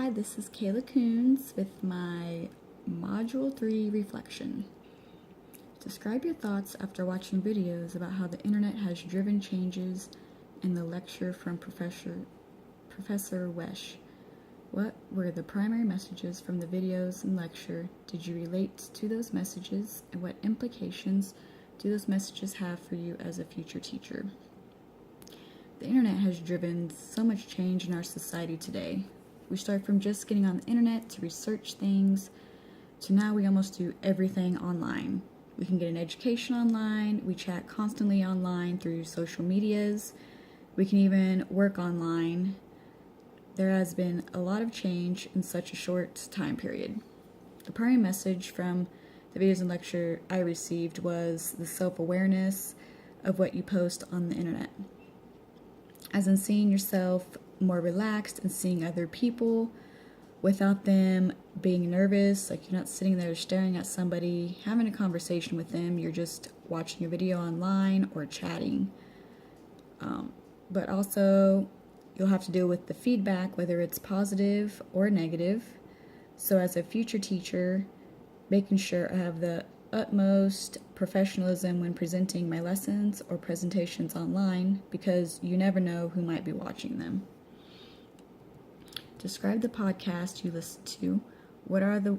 Hi, this is Kayla Coons with my Module 3 reflection. Describe your thoughts after watching videos about how the internet has driven changes in the lecture from Professor Wesch. What were the primary messages from the videos and lecture? Did you relate to those messages, and what implications do those messages have for you as a future teacher? The internet has driven so much change in our society today. We start from just getting on the internet to research things, to now we almost do everything online. We can get an education online, we chat constantly online through social medias, we can even work online. There has been a lot of change in such a short time period. The primary message from the videos and lecture I received was the self-awareness of what you post on the internet. As in seeing yourself more relaxed and seeing other people without them being nervous, like you're not sitting there staring at somebody, having a conversation with them, you're just watching a video online or chatting. But also, you'll have to deal with the feedback, whether it's positive or negative. So as a future teacher, making sure I have the utmost professionalism when presenting my lessons or presentations online, because you never know who might be watching them. Describe the podcast you listen to. What are the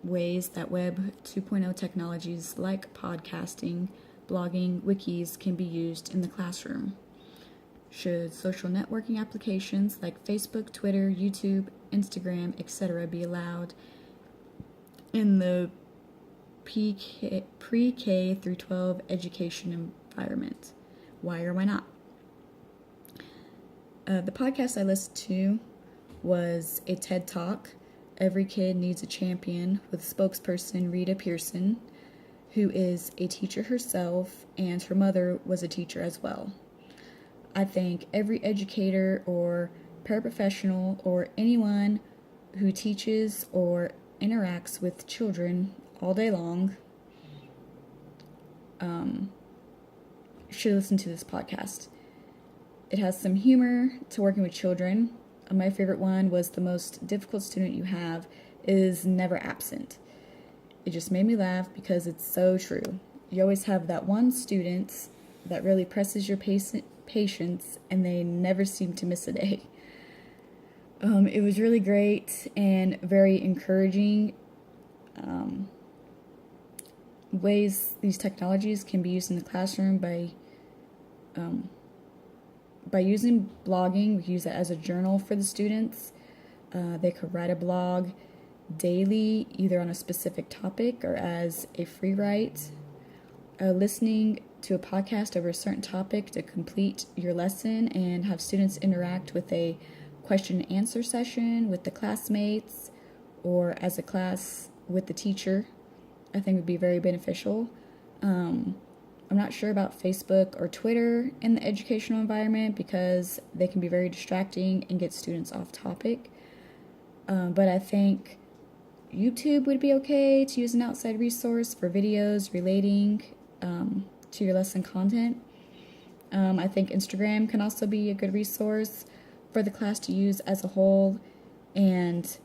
ways that Web 2.0 technologies like podcasting, blogging, wikis can be used in the classroom? Should social networking applications like Facebook, Twitter, YouTube, Instagram, etc. be allowed in the pre-K through 12 education environment? Why or why not? The podcast I listened to was a TED Talk, Every Kid Needs a Champion, with spokesperson Rita Pierson, who is a teacher herself, and her mother was a teacher as well. I think every educator or paraprofessional or anyone who teaches or interacts with children all day long should listen to this podcast. It has some humor to working with children. My favorite one was the most difficult student you have is never absent. It just made me laugh because it's so true. You always have that one student that really presses your patience and they never seem to miss a day. It was really great and very encouraging. Ways these technologies can be used in the classroom by using blogging. We use it as a journal for the students. They could write a blog daily, either on a specific topic or as a free write. Listening to a podcast over a certain topic to complete your lesson and have students interact with a question and answer session with the classmates or as a class with the teacher, I think would be very beneficial. I'm not sure about Facebook or Twitter in the educational environment because they can be very distracting and get students off topic. But I think YouTube would be okay to use an outside resource for videos relating to your lesson content. I think Instagram can also be a good resource for the class to use as a whole and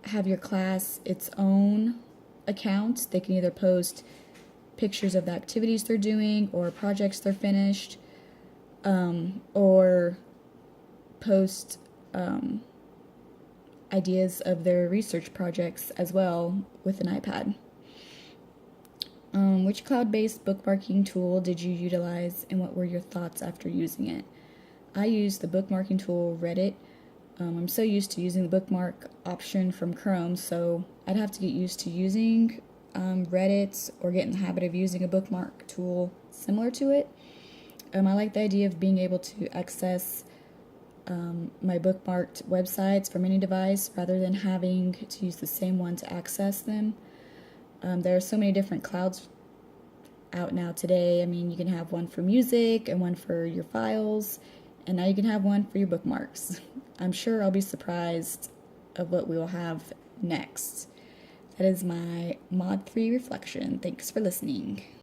have your class its own account. They can either post pictures of the activities they're doing or projects they're finished, or post ideas of their research projects as well with an iPad. Which cloud-based bookmarking tool did you utilize and what were your thoughts after using it? I used the bookmarking tool Reddit. I'm so used to using the bookmark option from Chrome, so I'd have to get used to using Reddit or get in the habit of using a bookmark tool similar to it. I like the idea of being able to access my bookmarked websites from any device rather than having to use the same one to access them. There are so many different clouds out now today. I mean, you can have one for music and one for your files, and now you can have one for your bookmarks. I'm sure I'll be surprised of what we will have next. That is my Mod 3 reflection. Thanks for listening.